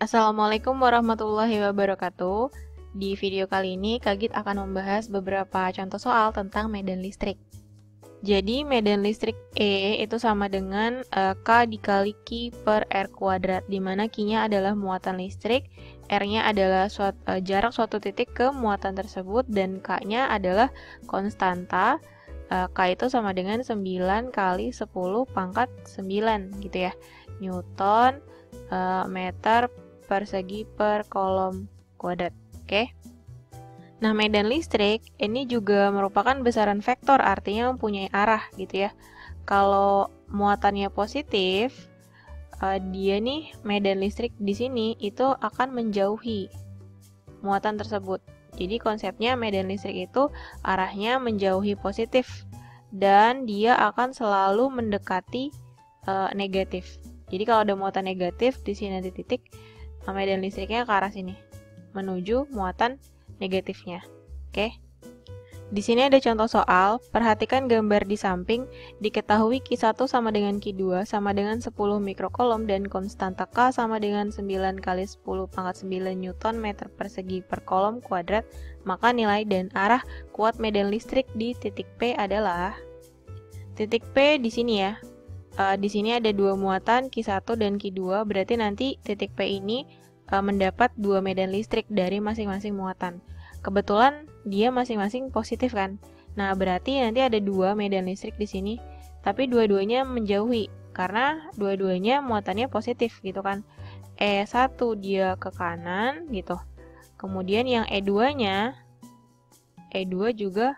Assalamualaikum warahmatullahi wabarakatuh. Di video kali ini, Kak Git akan membahas beberapa contoh soal tentang medan listrik. Jadi, medan listrik E itu sama dengan K dikali Q per R kuadrat, di mana Q-nya adalah muatan listrik, R-nya adalah jarak suatu titik ke muatan tersebut, dan K-nya adalah konstanta. K itu sama dengan 9 kali 10 pangkat 9, gitu ya. Newton meter persegi per kolom kuadrat. Oke. Nah, medan listrik ini juga merupakan besaran vektor, artinya mempunyai arah gitu ya. Kalau muatannya positif, dia nih medan listrik di sini itu akan menjauhi muatan tersebut. Jadi konsepnya medan listrik itu arahnya menjauhi positif dan dia akan selalu mendekati negatif. Jadi kalau ada muatan negatif di sini ada titik, medan listriknya ke arah sini menuju muatan negatifnya. Oke. Di sini ada contoh soal, perhatikan gambar di samping, diketahui Q1 sama dengan Q2 sama dengan 10 mikrokolom dan konstanta K sama dengan 9 kali 10 pangkat 9 Newton meter persegi per kolom kuadrat, maka nilai dan arah kuat medan listrik di titik P adalah titik P di sini ya. Di sini ada dua muatan Q1 dan Q2, berarti nanti titik P ini mendapat dua medan listrik dari masing-masing muatan. Kebetulan dia masing-masing positif kan. Nah, berarti nanti ada dua medan listrik di sini, tapi dua-duanya menjauhi karena dua-duanya muatannya positif gitu kan. E1 dia ke kanan gitu. Kemudian yang E2-nya E2 juga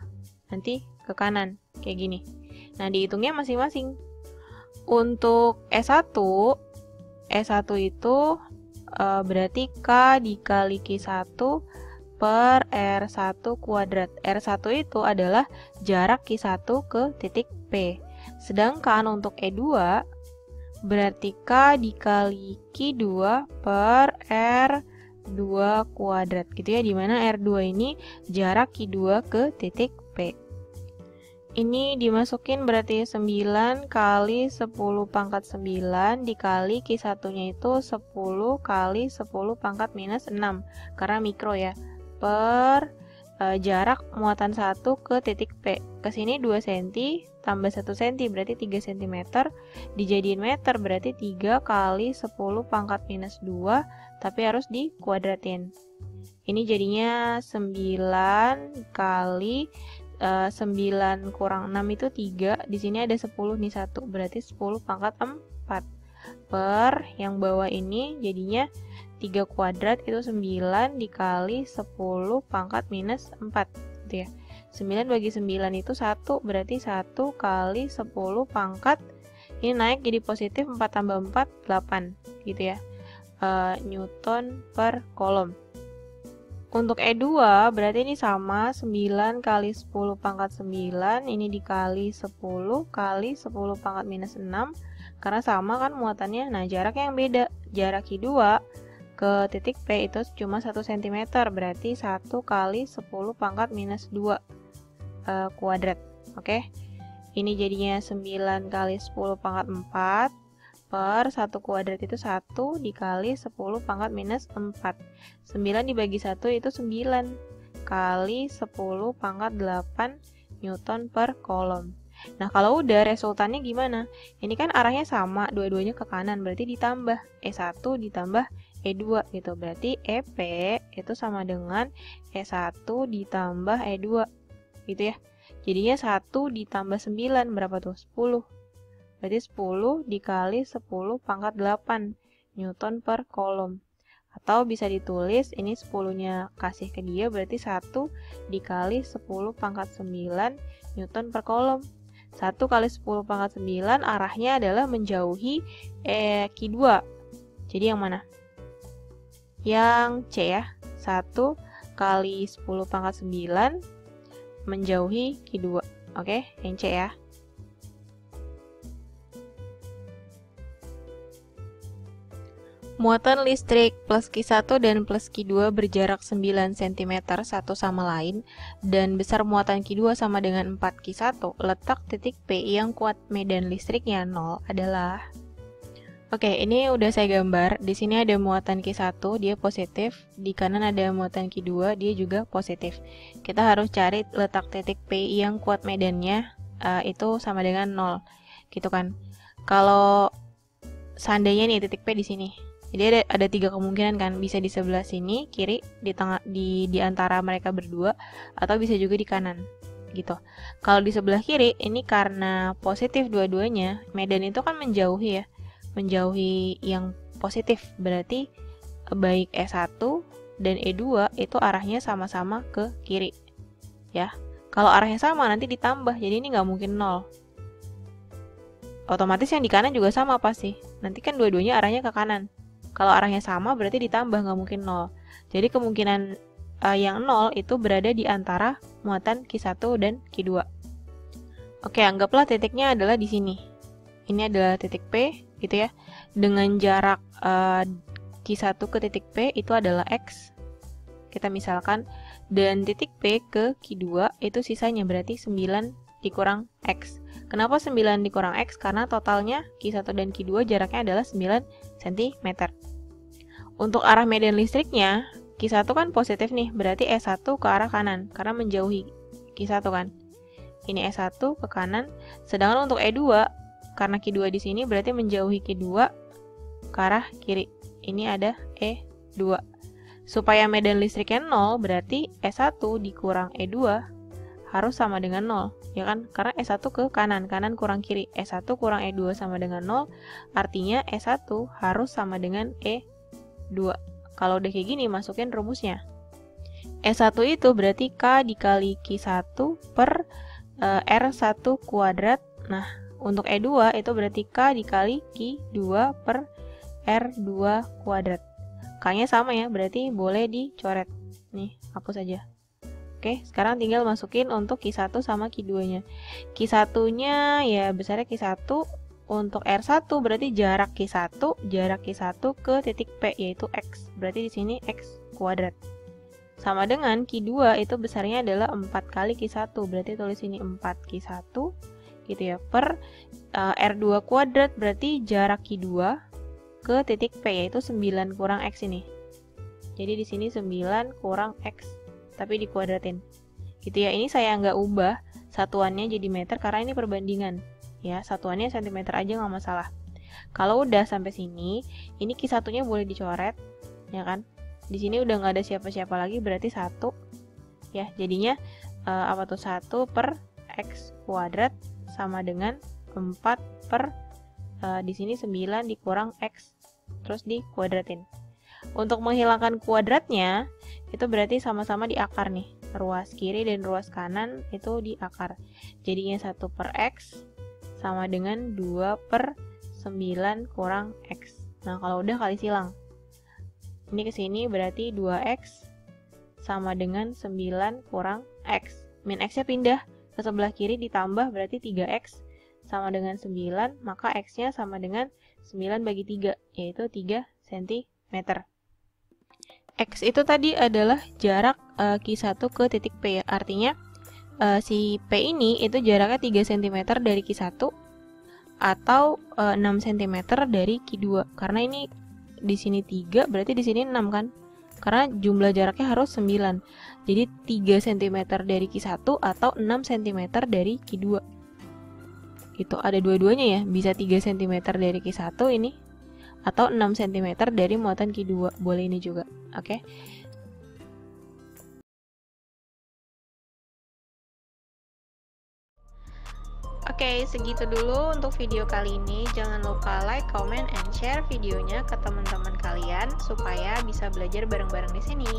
nanti ke kanan kayak gini. Nah, dihitungnya masing-masing. Untuk E1 itu berarti K dikali Q1 per R1 kuadrat. R1 itu adalah jarak Q1 ke titik P. Sedangkan untuk E2 berarti K dikali Q2 per R2 kuadrat gitu ya, dimana R2 ini jarak Q2 ke titik P. Ini dimasukin berarti 9 kali 10 pangkat 9 dikali Q1-nya itu 10 kali 10 pangkat minus 6 karena mikro ya, per jarak muatan 1 ke titik P. Kesini 2 cm tambah 1 cm berarti 3 cm, dijadiin meter berarti 3 kali 10 pangkat minus 2, tapi harus dikuadratin. Ini jadinya 9 kali 9 kurang 6 itu 3, di sini ada 10 nih 1, berarti 10 pangkat 4 per yang bawah ini jadinya 3 kuadrat itu 9 dikali 10 pangkat minus 4 gitu ya. 9 bagi 9 itu 1, berarti 1 kali 10 pangkat ini naik jadi positif 4 tambah 4 8 gitu ya, Newton per kolom. Untuk E2 berarti ini sama 9 kali 10 pangkat 9 ini dikali 10 kali 10 pangkat minus 6 karena sama kan muatannya. Nah, jarak yang beda, jarak Q2 ke titik P itu cuma 1 cm, berarti 1 kali 10 pangkat minus 2 kuadrat. Oke. Ini jadinya 9 kali 10 pangkat 4 per 1 kuadrat itu 1 dikali 10 pangkat minus 4. 9 dibagi 1 itu 9 kali 10 pangkat 8 Newton per kolom. Nah, kalau udah resultannya gimana? Ini kan arahnya sama, dua-duanya ke kanan, berarti ditambah E1 ditambah E2 gitu. Berarti EP itu sama dengan E1 ditambah E2 gitu ya. Jadinya 1 ditambah 9 berapa tuh? 10. Berarti 10 dikali 10 pangkat 8 Newton per kolom. Atau bisa ditulis, ini 10-nya kasih ke dia, berarti 1 dikali 10 pangkat 9 Newton per kolom. 1 kali 10 pangkat 9 arahnya adalah menjauhi Q2. Jadi yang mana? Yang C ya. 1 kali 10 pangkat 9 menjauhi Q2. Oke, yang C ya. Muatan listrik plus Q1 dan plus Q2 berjarak 9 cm satu sama lain, dan besar muatan Q2 sama dengan 4 Q1, letak titik P yang kuat medan listriknya 0 adalah Oke, ini udah saya gambar. Di sini ada muatan Q1, dia positif. Di kanan ada muatan Q2, dia juga positif. Kita harus cari letak titik P yang kuat medannya, itu sama dengan 0. Gitu kan. Kalau seandainya nih titik P di sini. Jadi ada 3 kemungkinan kan, bisa di sebelah sini, kiri, di antara mereka berdua, atau bisa juga di kanan. Gitu. Kalau di sebelah kiri, ini karena positif dua-duanya, medan itu kan menjauhi ya. Menjauhi yang positif, berarti baik E1 dan E2 itu arahnya sama-sama ke kiri ya. Kalau arahnya sama nanti ditambah, jadi ini nggak mungkin 0. Otomatis yang di kanan juga sama pasti, nanti kan dua-duanya arahnya ke kanan. Kalau arahnya sama berarti ditambah, nggak mungkin 0. Jadi kemungkinan yang 0 itu berada di antara muatan Q1 dan Q2. Oke, anggaplah titiknya adalah di sini. Ini adalah titik P gitu ya. Dengan jarak Q1 ke titik P itu adalah X. Kita misalkan, dan titik P ke Q2 itu sisanya berarti 9 dikurang X. Kenapa 9 dikurang X? Karena totalnya Q1 dan Q2 jaraknya adalah 9 cm. Untuk arah medan listriknya, Q1 kan positif nih, berarti E1 ke arah kanan karena menjauhi Q1 kan. Ini E1 ke kanan, sedangkan untuk E2 karena Q2 di sini berarti menjauhi Q2 ke arah kiri. Ini ada E2. Supaya medan listriknya 0, berarti E1 dikurang E2 harus sama dengan 0, ya kan? Karena E1 ke kanan, kanan kurang kiri. E1 kurang E2 sama dengan 0, artinya E1 harus sama dengan E2. Kalau udah kayak gini, masukin rumusnya. E1 itu berarti K dikali Q1 per R1 kuadrat. Nah, untuk E2 itu berarti K dikali Q2 per R2 kuadrat. K-nya sama ya, berarti boleh dicoret. Nih, hapus aja. Oke, sekarang tinggal masukin untuk Q1 sama Q2-nya. Q1-nya ya besarnya Q1, untuk R1 berarti jarak Q1 ke titik P yaitu X. Berarti di sini X kuadrat. Sama dengan Q2 itu besarnya adalah 4 kali Q1. Berarti tulis ini 4 Q1 gitu ya, per R2 kuadrat berarti jarak Q2 ke titik P yaitu 9 kurang X ini. Jadi di sini 9 kurang X tapi dikuadratin. Gitu ya. Ini saya nggak ubah satuannya jadi meter karena ini perbandingan. Ya, satuannya cm aja nggak masalah. Kalau udah sampai sini, ini Q1-nya boleh dicoret, ya kan? Di sini udah nggak ada siapa-siapa lagi, berarti 1. Ya, jadinya apa tuh 1 per X kuadrat sama dengan 4 per di sini 9 dikurang X terus dikuadratin. Untuk menghilangkan kuadratnya itu berarti sama-sama di akar nih, ruas kiri dan ruas kanan itu di akar. Jadinya 1 per X sama dengan 2 per 9 kurang X. Nah, kalau udah kali silang, ini ke sini berarti 2X sama dengan 9 kurang X. Min X-nya pindah ke sebelah kiri ditambah berarti 3X sama dengan 9, maka X-nya sama dengan 9 bagi 3, yaitu 3 cm. X itu tadi adalah jarak Q1 ke titik P ya. Artinya si P ini itu jaraknya 3 cm dari Q1 atau 6 cm dari Q2. Karena ini di sini 3, berarti di sini 6 kan? Karena jumlah jaraknya harus 9. Jadi 3 cm dari Q1 atau 6 cm dari Q2. Gitu, ada dua-duanya ya. Bisa 3 cm dari Q1 ini atau 6 cm dari muatan Q2. Boleh ini juga. Oke. Oke, segitu dulu untuk video kali ini. Jangan lupa like, comment, and share videonya ke teman-teman kalian supaya bisa belajar bareng-bareng di sini.